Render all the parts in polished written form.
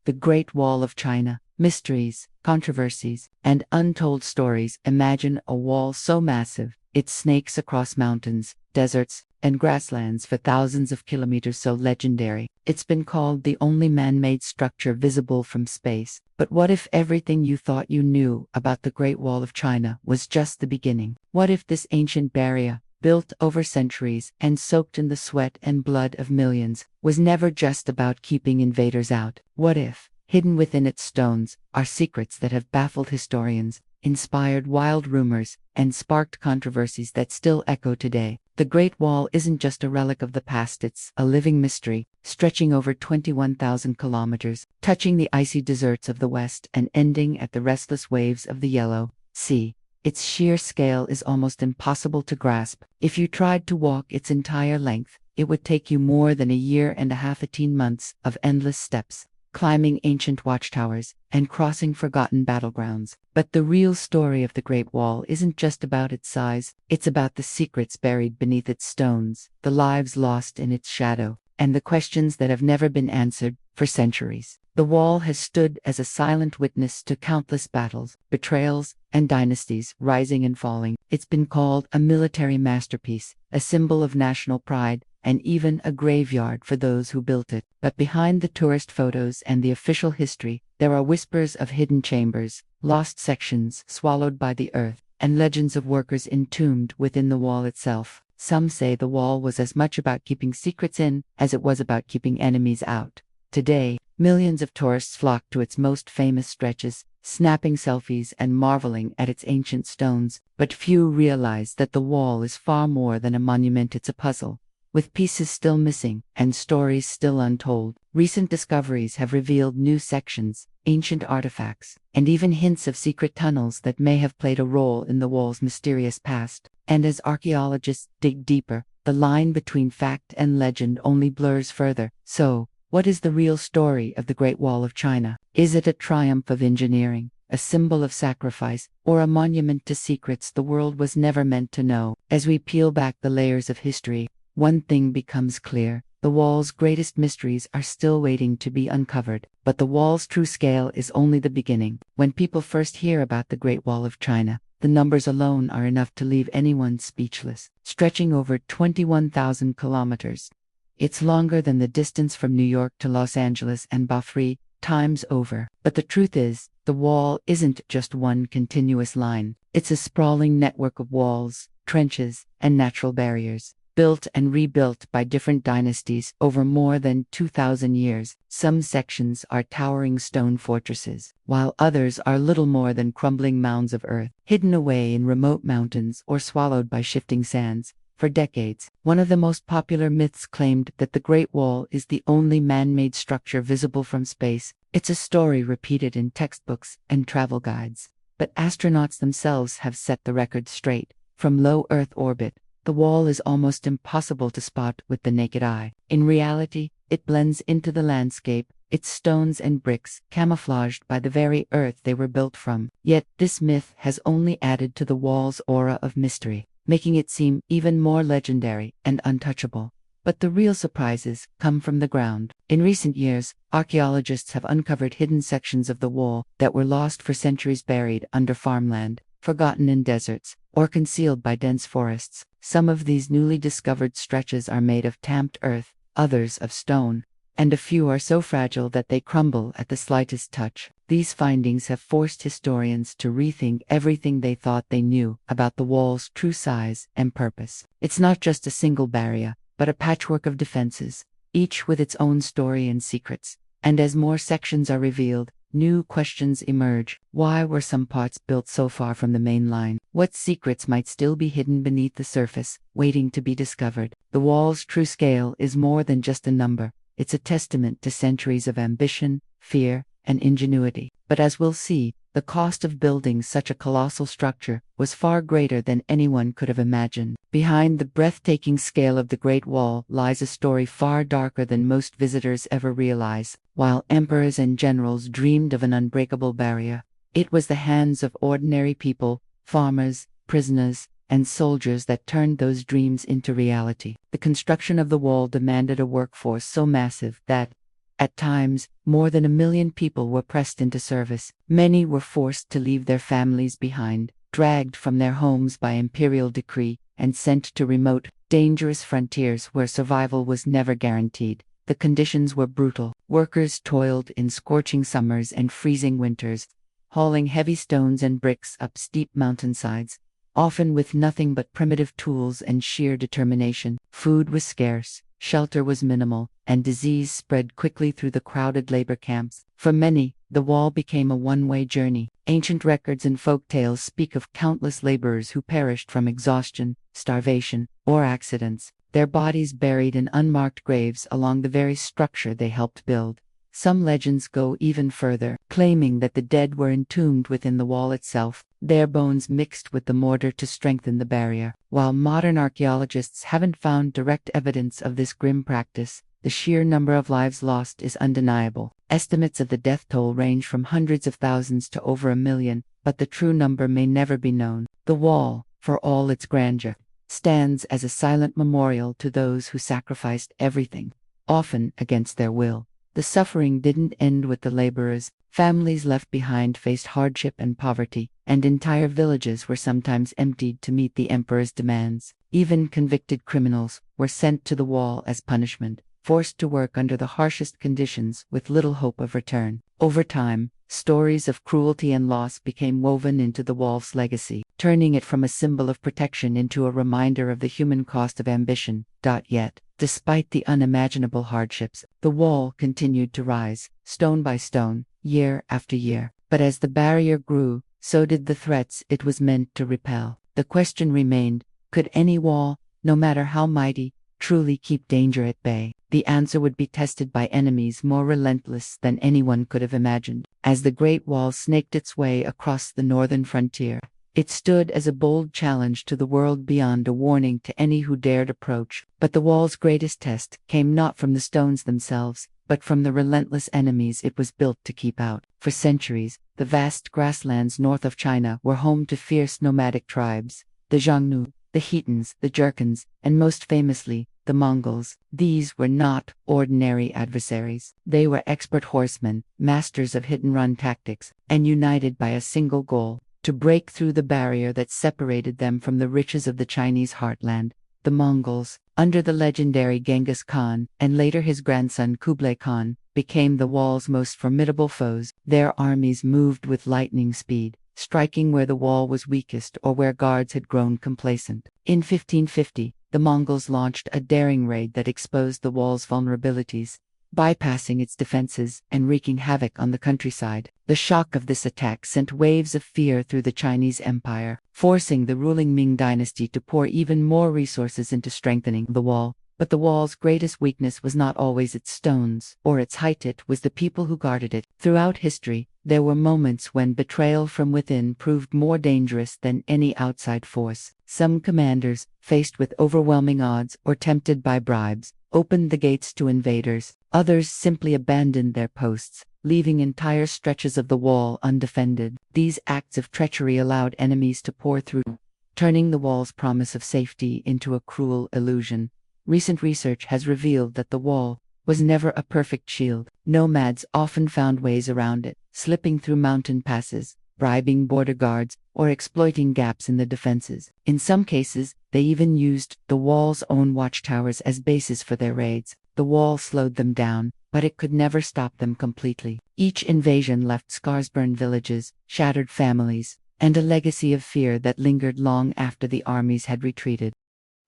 The Great Wall of China. Mysteries, controversies, and untold stories. Imagine a wall so massive, it snakes across mountains, deserts, and grasslands for thousands of kilometers. So legendary, it's been called the only man-made structure visible from space. But what if everything you thought you knew about the Great Wall of China was just the beginning? What if this ancient barrier, built over centuries and soaked in the sweat and blood of millions, was never just about keeping invaders out? What if, hidden within its stones, are secrets that have baffled historians, inspired wild rumors, and sparked controversies that still echo today? The Great Wall isn't just a relic of the past, it's a living mystery, stretching over 21,000 kilometers, touching the icy deserts of the West and ending at the restless waves of the Yellow Sea. Its sheer scale is almost impossible to grasp. If you tried to walk its entire length, it would take you more than a year and a half, 18 months of endless steps, climbing ancient watchtowers, and crossing forgotten battlegrounds. But the real story of the Great Wall isn't just about its size, it's about the secrets buried beneath its stones, the lives lost in its shadow, and the questions that have never been answered for centuries. The wall has stood as a silent witness to countless battles, betrayals, and dynasties rising and falling. It's been called a military masterpiece, a symbol of national pride, and even a graveyard for those who built it. But behind the tourist photos and the official history, there are whispers of hidden chambers, lost sections swallowed by the earth, and legends of workers entombed within the wall itself. Some say the wall was as much about keeping secrets in as it was about keeping enemies out. Today, millions of tourists flock to its most famous stretches, snapping selfies and marveling at its ancient stones. But few realize that the wall is far more than a monument. It's a puzzle, with pieces still missing and stories still untold. Recent discoveries have revealed new sections, ancient artifacts, and even hints of secret tunnels that may have played a role in the wall's mysterious past. And as archaeologists dig deeper, the line between fact and legend only blurs further. So, what is the real story of the Great Wall of China? Is it a triumph of engineering, a symbol of sacrifice, or a monument to secrets the world was never meant to know? As we peel back the layers of history, one thing becomes clear: the wall's greatest mysteries are still waiting to be uncovered. But the wall's true scale is only the beginning. When people first hear about the Great Wall of China, the numbers alone are enough to leave anyone speechless. Stretching over 21,000 kilometers. It's longer than the distance from New York to Los Angeles and Bafri times over. But the truth is, the wall isn't just one continuous line. It's a sprawling network of walls, trenches, and natural barriers, built and rebuilt by different dynasties over more than 2,000 years. Some sections are towering stone fortresses, while others are little more than crumbling mounds of earth, hidden away in remote mountains or swallowed by shifting sands. For decades, one of the most popular myths claimed that the Great Wall is the only man-made structure visible from space. It's a story repeated in textbooks and travel guides. But astronauts themselves have set the record straight. From low Earth orbit, the wall is almost impossible to spot with the naked eye. In reality, it blends into the landscape, its stones and bricks camouflaged by the very earth they were built from. Yet this myth has only added to the wall's aura of mystery, making it seem even more legendary and untouchable. But the real surprises come from the ground. In recent years, archaeologists have uncovered hidden sections of the wall that were lost for centuries, buried under farmland, forgotten in deserts, or concealed by dense forests. Some of these newly discovered stretches are made of tamped earth, others of stone, and a few are so fragile that they crumble at the slightest touch. These findings have forced historians to rethink everything they thought they knew about the wall's true size and purpose. It's not just a single barrier, but a patchwork of defenses, each with its own story and secrets. And as more sections are revealed, new questions emerge. Why were some parts built so far from the main line? What secrets might still be hidden beneath the surface, waiting to be discovered? The wall's true scale is more than just a number. It's a testament to centuries of ambition, fear, and ingenuity. But as we'll see, the cost of building such a colossal structure was far greater than anyone could have imagined. Behind the breathtaking scale of the Great Wall lies a story far darker than most visitors ever realize. While emperors and generals dreamed of an unbreakable barrier, it was the hands of ordinary people, farmers, prisoners, and soldiers that turned those dreams into reality. The construction of the wall demanded a workforce so massive that, At times, more than 1 million people were pressed into service. Many were forced to leave their families behind, dragged from their homes by imperial decree, and sent to remote, dangerous frontiers where survival was never guaranteed. The conditions were brutal. Workers toiled in scorching summers and freezing winters, hauling heavy stones and bricks up steep mountainsides, often with nothing but primitive tools and sheer determination. Food was scarce, shelter was minimal, and disease spread quickly through the crowded labor camps. For many, the wall became a one-way journey. Ancient records and folk tales speak of countless laborers who perished from exhaustion, starvation, or accidents, their bodies buried in unmarked graves along the very structure they helped build. Some legends go even further, claiming that the dead were entombed within the wall itself, their bones mixed with the mortar to strengthen the barrier. While modern archaeologists haven't found direct evidence of this grim practice, the sheer number of lives lost is undeniable. Estimates of the death toll range from hundreds of thousands to over 1 million, but the true number may never be known. The wall, for all its grandeur, stands as a silent memorial to those who sacrificed everything, often against their will. The suffering didn't end with the laborers. Families left behind faced hardship and poverty, and entire villages were sometimes emptied to meet the emperor's demands. Even convicted criminals were sent to the wall as punishment, forced to work under the harshest conditions with little hope of return. Over time, stories of cruelty and loss became woven into the wall's legacy, turning it from a symbol of protection into a reminder of the human cost of ambition. Yet, despite the unimaginable hardships, the wall continued to rise, stone by stone, year after year. But as the barrier grew, so did the threats it was meant to repel. The question remained, could any wall, no matter how mighty, truly keep danger at bay? The answer would be tested by enemies more relentless than anyone could have imagined. As the Great Wall snaked its way across the northern frontier, it stood as a bold challenge to the world beyond, a warning to any who dared approach. But the wall's greatest test came not from the stones themselves, but from the relentless enemies it was built to keep out. For centuries, the vast grasslands north of China were home to fierce nomadic tribes, the Xiongnu, the Hetans, the Jurchens, and most famously, the Mongols. These were not ordinary adversaries. They were expert horsemen, masters of hit-and-run tactics, and united by a single goal: to break through the barrier that separated them from the riches of the Chinese heartland. The Mongols, under the legendary Genghis Khan, and later his grandson Kublai Khan, became the wall's most formidable foes. Their armies moved with lightning speed, striking where the wall was weakest or where guards had grown complacent. In 1550, the Mongols launched a daring raid that exposed the wall's vulnerabilities, bypassing its defenses and wreaking havoc on the countryside. The shock of this attack sent waves of fear through the Chinese Empire, forcing the ruling Ming dynasty to pour even more resources into strengthening the wall. But the wall's greatest weakness was not always its stones or its height, it was the people who guarded it. Throughout history, there were moments when betrayal from within proved more dangerous than any outside force. Some commanders, faced with overwhelming odds or tempted by bribes, opened the gates to invaders. Others simply abandoned their posts, leaving entire stretches of the wall undefended. These acts of treachery allowed enemies to pour through, turning the wall's promise of safety into a cruel illusion. Recent research has revealed that the wall was never a perfect shield. Nomads often found ways around it, slipping through mountain passes, bribing border guards, or exploiting gaps in the defenses. In some cases, they even used the wall's own watchtowers as bases for their raids. The wall slowed them down, but it could never stop them completely. Each invasion left scars-burned villages, shattered families, and a legacy of fear that lingered long after the armies had retreated.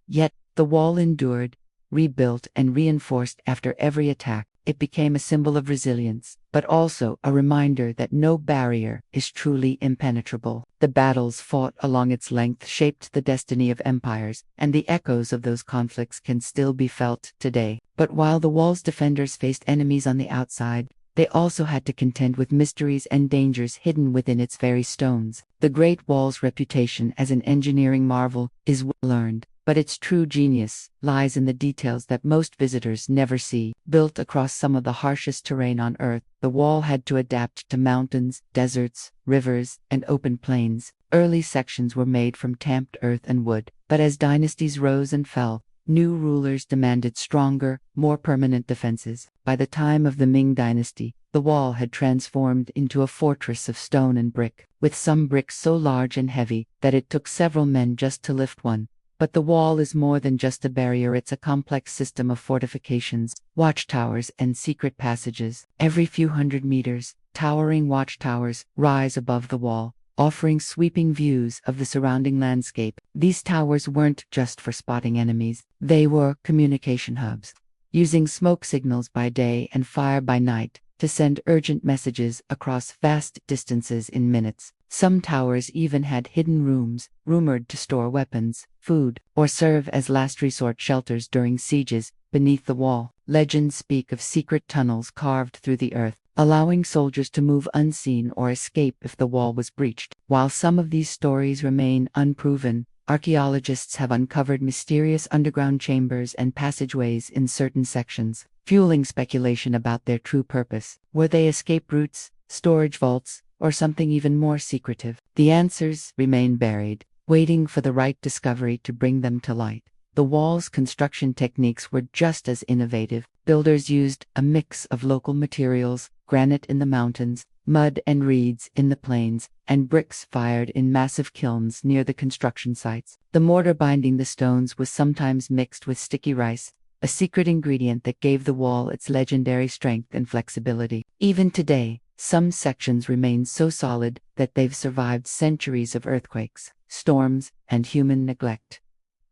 Yet, the wall endured, rebuilt and reinforced after every attack. It became a symbol of resilience, but also a reminder that no barrier is truly impenetrable. The battles fought along its length shaped the destiny of empires, and the echoes of those conflicts can still be felt today. But while the wall's defenders faced enemies on the outside, they also had to contend with mysteries and dangers hidden within its very stones. The Great Wall's reputation as an engineering marvel is well earned, but its true genius lies in the details that most visitors never see. Built across some of the harshest terrain on Earth, the wall had to adapt to mountains, deserts, rivers, and open plains. Early sections were made from tamped earth and wood, but as dynasties rose and fell, new rulers demanded stronger, more permanent defenses. By the time of the Ming dynasty, the wall had transformed into a fortress of stone and brick, with some bricks so large and heavy that it took several men just to lift one. But the wall is more than just a barrier, it's a complex system of fortifications, watchtowers, and secret passages. Every few hundred meters, towering watchtowers rise above the wall, offering sweeping views of the surrounding landscape. These towers weren't just for spotting enemies, they were communication hubs, using smoke signals by day and fire by night to send urgent messages across vast distances in minutes. Some towers even had hidden rooms, rumored to store weapons, food, or serve as last resort shelters during sieges. Beneath the wall, legends speak of secret tunnels carved through the earth, allowing soldiers to move unseen or escape if the wall was breached. While some of these stories remain unproven, archaeologists have uncovered mysterious underground chambers and passageways in certain sections, fueling speculation about their true purpose. Were they escape routes, storage vaults, or something even more secretive? The answers remain buried, waiting for the right discovery to bring them to light. The wall's construction techniques were just as innovative. Builders used a mix of local materials, granite in the mountains, mud and reeds in the plains, and bricks fired in massive kilns near the construction sites. The mortar binding the stones was sometimes mixed with sticky rice, a secret ingredient that gave the wall its legendary strength and flexibility. Even today, some sections remain so solid that they've survived centuries of earthquakes, storms, and human neglect.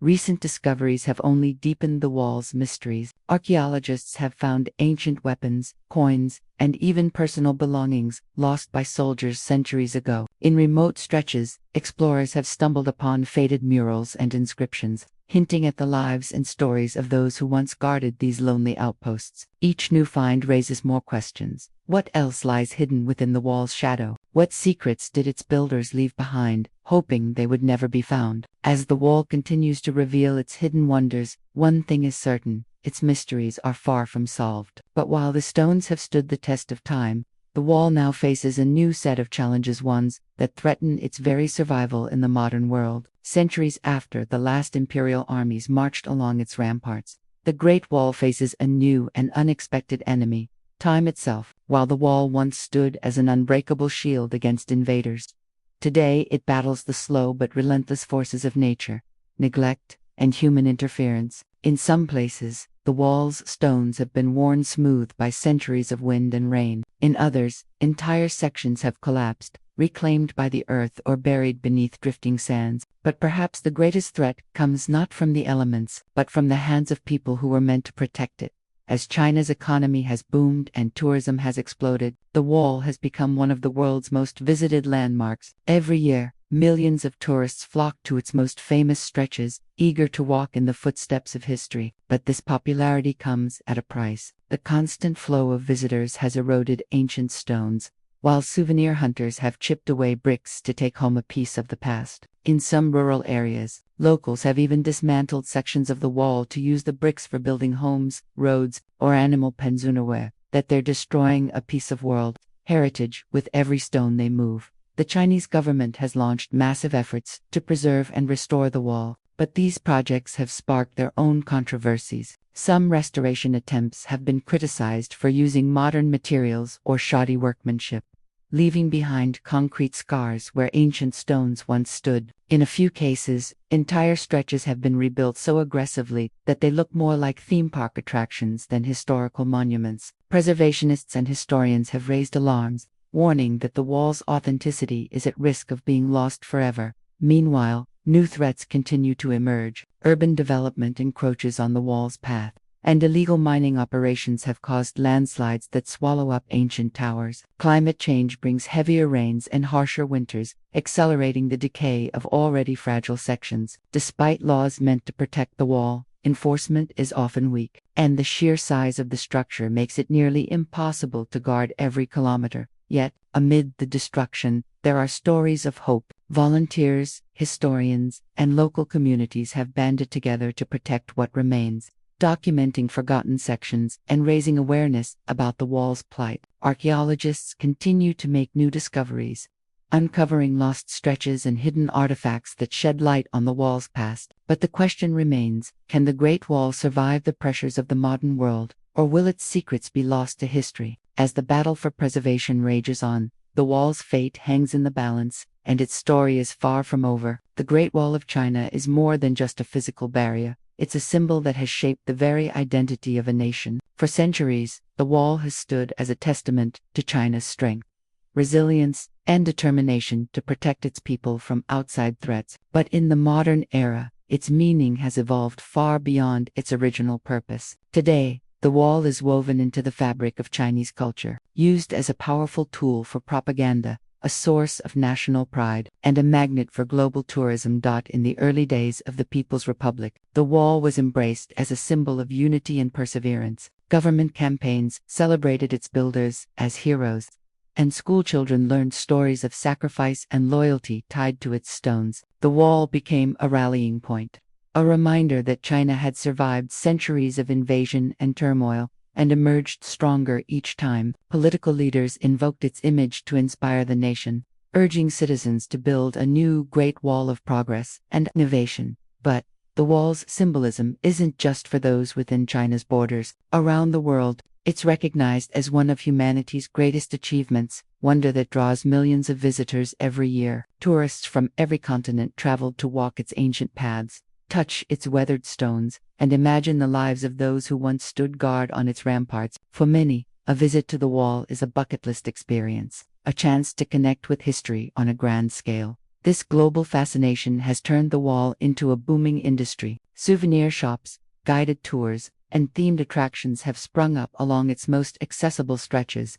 Recent discoveries have only deepened the wall's mysteries. Archaeologists have found ancient weapons, coins, and even personal belongings lost by soldiers centuries ago. In remote stretches, explorers have stumbled upon faded murals and inscriptions, hinting at the lives and stories of those who once guarded these lonely outposts. Each new find raises more questions. What else lies hidden within the wall's shadow? What secrets did its builders leave behind, hoping they would never be found? As the wall continues to reveal its hidden wonders, one thing is certain: its mysteries are far from solved. But while the stones have stood the test of time, the wall now faces a new set of challenges, ones that threaten its very survival in the modern world. Centuries after the last imperial armies marched along its ramparts, the Great Wall faces a new and unexpected enemy: time itself. While the wall once stood as an unbreakable shield against invaders, today it battles the slow but relentless forces of nature, neglect, and human interference. In some places, the wall's stones have been worn smooth by centuries of wind and rain. In others, entire sections have collapsed, reclaimed by the earth or buried beneath drifting sands. But perhaps the greatest threat comes not from the elements, but from the hands of people who were meant to protect it. As China's economy has boomed and tourism has exploded, the wall has become one of the world's most visited landmarks. Every year, millions of tourists flock to its most famous stretches, eager to walk in the footsteps of history. But this popularity comes at a price. The constant flow of visitors has eroded ancient stones, while souvenir hunters have chipped away bricks to take home a piece of the past. In some rural areas, locals have even dismantled sections of the wall to use the bricks for building homes, roads, or animal pens. Unaware that they're destroying a piece of world heritage with every stone they move. The Chinese government has launched massive efforts to preserve and restore the wall, but these projects have sparked their own controversies. Some restoration attempts have been criticized for using modern materials or shoddy workmanship, leaving behind concrete scars where ancient stones once stood. In a few cases, entire stretches have been rebuilt so aggressively that they look more like theme park attractions than historical monuments. Preservationists and historians have raised alarms, warning that the wall's authenticity is at risk of being lost forever. Meanwhile, new threats continue to emerge. Urban development encroaches on the wall's path, and illegal mining operations have caused landslides that swallow up ancient towers. Climate change brings heavier rains and harsher winters, accelerating the decay of already fragile sections. Despite laws meant to protect the wall, enforcement is often weak, and the sheer size of the structure makes it nearly impossible to guard every kilometer. Yet, amid the destruction, there are stories of hope. Volunteers, historians, and local communities have banded together to protect what remains, documenting forgotten sections and raising awareness about the wall's plight. Archaeologists continue to make new discoveries, uncovering lost stretches and hidden artifacts that shed light on the wall's past. But the question remains, can the Great Wall survive the pressures of the modern world, or will its secrets be lost to history? As the battle for preservation rages on, the wall's fate hangs in the balance, and its story is far from over. The Great Wall of China is more than just a physical barrier. It's a symbol that has shaped the very identity of a nation. For centuries, the wall has stood as a testament to China's strength, resilience, and determination to protect its people from outside threats. But in the modern era, its meaning has evolved far beyond its original purpose. Today, the wall is woven into the fabric of Chinese culture, used as a powerful tool for propaganda, a source of national pride, and a magnet for global tourism. In the early days of the People's Republic, the wall was embraced as a symbol of unity and perseverance. Government campaigns celebrated its builders as heroes, and schoolchildren learned stories of sacrifice and loyalty tied to its stones. The wall became a rallying point, a reminder that China had survived centuries of invasion and turmoil, and emerged stronger each time. Political leaders invoked its image to inspire the nation, urging citizens to build a new Great Wall of progress and innovation. But the wall's symbolism isn't just for those within China's borders. Around the world, it's recognized as one of humanity's greatest achievements, wonder that draws millions of visitors every year. Tourists from every continent travel to walk its ancient paths, touch its weathered stones, and imagine the lives of those who once stood guard on its ramparts. For many, a visit to the wall is a bucket list experience, a chance to connect with history on a grand scale. This global fascination has turned the wall into a booming industry. Souvenir shops, guided tours, and themed attractions have sprung up along its most accessible stretches,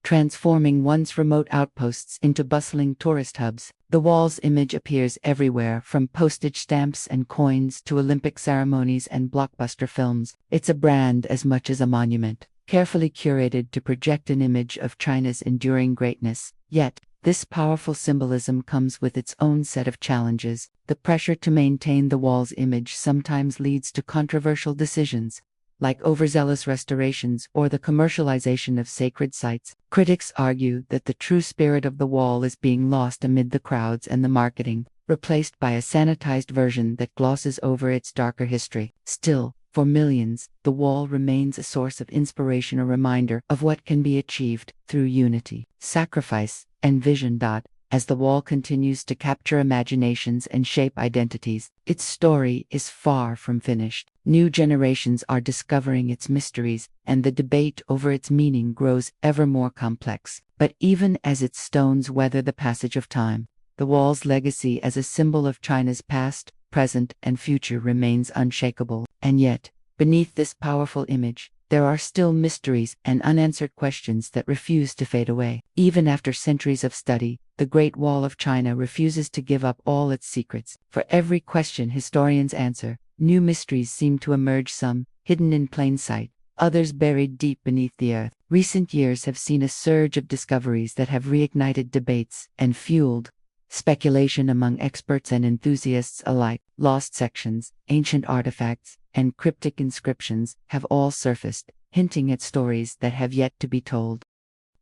transforming once remote outposts into bustling tourist hubs. The wall's image appears everywhere, from postage stamps and coins to Olympic ceremonies and blockbuster films. It's a brand as much as a monument, carefully curated to project an image of China's enduring greatness. Yet, this powerful symbolism comes with its own set of challenges. The pressure to maintain the wall's image sometimes leads to controversial decisions, like overzealous restorations or the commercialization of sacred sites. Critics argue that the true spirit of the wall is being lost amid the crowds and the marketing, replaced by a sanitized version that glosses over its darker history. Still, for millions, the wall remains a source of inspiration, a reminder of what can be achieved through unity, sacrifice, and vision. As the wall continues to capture imaginations and shape identities, its story is far from finished. New generations are discovering its mysteries, and the debate over its meaning grows ever more complex. But even as its stones weather the passage of time, the wall's legacy as a symbol of China's past, present, and future remains unshakable. And yet, beneath this powerful image, there are still mysteries and unanswered questions that refuse to fade away. Even after centuries of study, the Great Wall of China refuses to give up all its secrets. For every question historians answer, new mysteries seem to emerge, some hidden in plain sight, others buried deep beneath the earth. Recent years have seen a surge of discoveries that have reignited debates and fueled speculation among experts and enthusiasts alike. Lost sections, ancient artifacts, and cryptic inscriptions have all surfaced, hinting at stories that have yet to be told.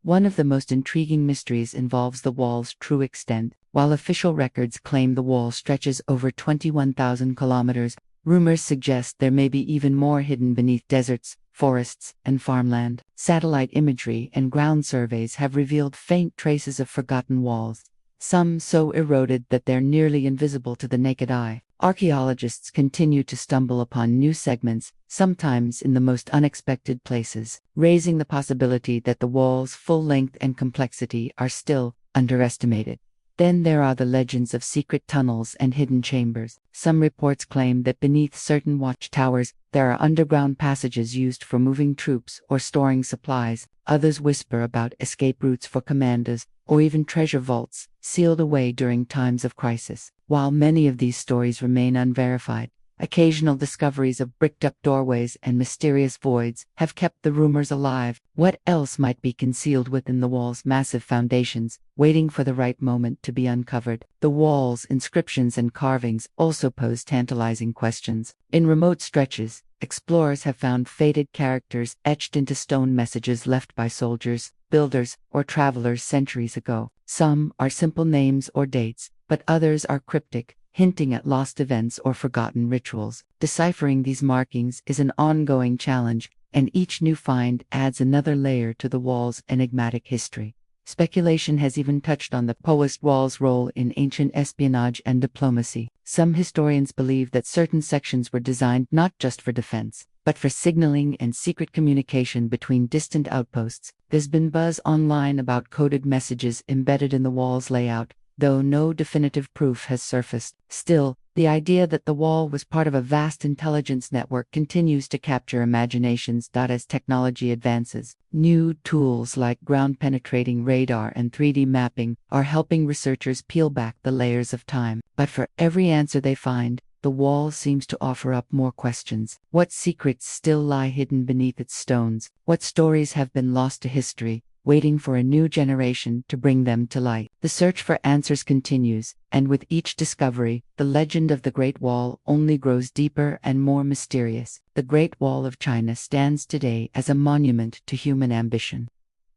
One of the most intriguing mysteries involves the wall's true extent. While official records claim the wall stretches over 21,000 kilometers, rumors suggest there may be even more hidden beneath deserts, forests, and farmland. Satellite imagery and ground surveys have revealed faint traces of forgotten walls, some so eroded that they're nearly invisible to the naked eye. Archaeologists continue to stumble upon new segments, sometimes in the most unexpected places, raising the possibility that the wall's full length and complexity are still underestimated. Then there are the legends of secret tunnels and hidden chambers. Some reports claim that beneath certain watchtowers, there are underground passages used for moving troops or storing supplies. Others whisper about escape routes for commanders, or even treasure vaults, sealed away during times of crisis. While many of these stories remain unverified, occasional discoveries of bricked-up doorways and mysterious voids have kept the rumors alive. What else might be concealed within the wall's massive foundations, waiting for the right moment to be uncovered? The wall's inscriptions and carvings also pose tantalizing questions. In remote stretches, explorers have found faded characters etched into stone, messages left by soldiers, builders, or travelers centuries ago. Some are simple names or dates, but others are cryptic, hinting at lost events or forgotten rituals. Deciphering these markings is an ongoing challenge, and each new find adds another layer to the wall's enigmatic history. Speculation has even touched on the post wall's role in ancient espionage and diplomacy. Some historians believe that certain sections were designed not just for defense, but for signaling and secret communication between distant outposts. There's been buzz online about coded messages embedded in the wall's layout, though no definitive proof has surfaced. Still, the idea that the wall was part of a vast intelligence network continues to capture imaginations. As technology advances, new tools like ground-penetrating radar and 3D mapping are helping researchers peel back the layers of time. But for every answer they find, the wall seems to offer up more questions. What secrets still lie hidden beneath its stones? What stories have been lost to history, waiting for a new generation to bring them to light? The search for answers continues, and with each discovery, the legend of the Great Wall only grows deeper and more mysterious. The Great Wall of China stands today as a monument to human ambition,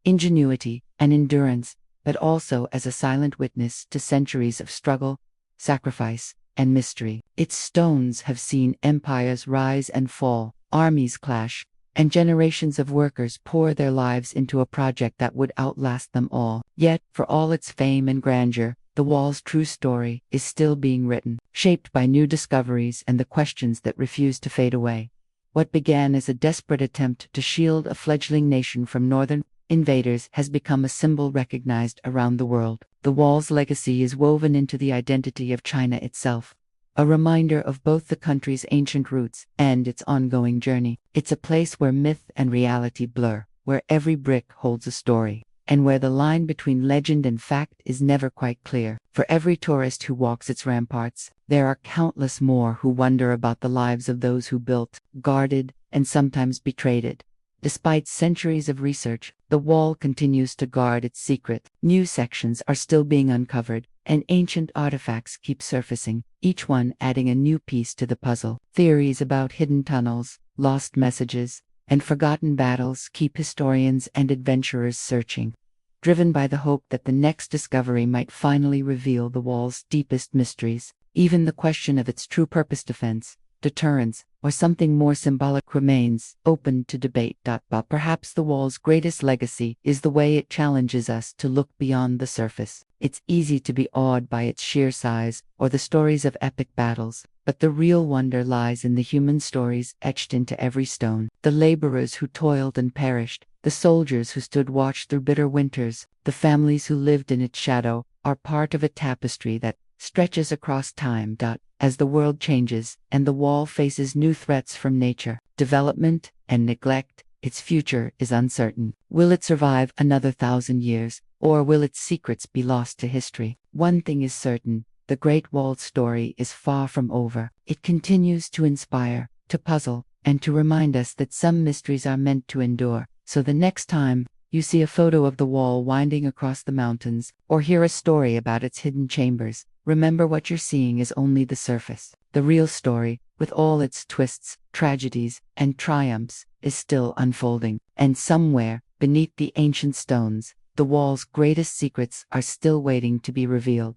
ingenuity, and endurance, but also as a silent witness to centuries of struggle, sacrifice, and mystery. Its stones have seen empires rise and fall, armies clash, and generations of workers pour their lives into a project that would outlast them all. Yet, for all its fame and grandeur, the wall's true story is still being written, shaped by new discoveries and the questions that refuse to fade away. What began as a desperate attempt to shield a fledgling nation from northern invaders has become a symbol recognized around the world. The wall's legacy is woven into the identity of China itself, a reminder of both the country's ancient roots and its ongoing journey. It's a place where myth and reality blur, where every brick holds a story, and where the line between legend and fact is never quite clear. For every tourist who walks its ramparts, there are countless more who wonder about the lives of those who built, guarded, and sometimes betrayed it. Despite centuries of research, the wall continues to guard its secret. New sections are still being uncovered, and ancient artifacts keep surfacing, each one adding a new piece to the puzzle. Theories about hidden tunnels, lost messages, and forgotten battles keep historians and adventurers searching, driven by the hope that the next discovery might finally reveal the wall's deepest mysteries. Even the question of its true purpose, defense, deterrence, or something more symbolic, remains open to debate. But perhaps the wall's greatest legacy is the way it challenges us to look beyond the surface. It's easy to be awed by its sheer size or the stories of epic battles, but the real wonder lies in the human stories etched into every stone. The laborers who toiled and perished, the soldiers who stood watch through bitter winters, the families who lived in its shadow, are part of a tapestry that stretches across time. As the world changes and the wall faces new threats from nature, development, and neglect, its future is uncertain. Will it survive another 1,000 years, or will its secrets be lost to history? One thing is certain: the Great Wall's story is far from over. It continues to inspire, to puzzle, and to remind us that some mysteries are meant to endure. So the next time you see a photo of the wall winding across the mountains, or hear a story about its hidden chambers, remember what you're seeing is only the surface. The real story, with all its twists, tragedies, and triumphs, is still unfolding. And somewhere, beneath the ancient stones, the wall's greatest secrets are still waiting to be revealed.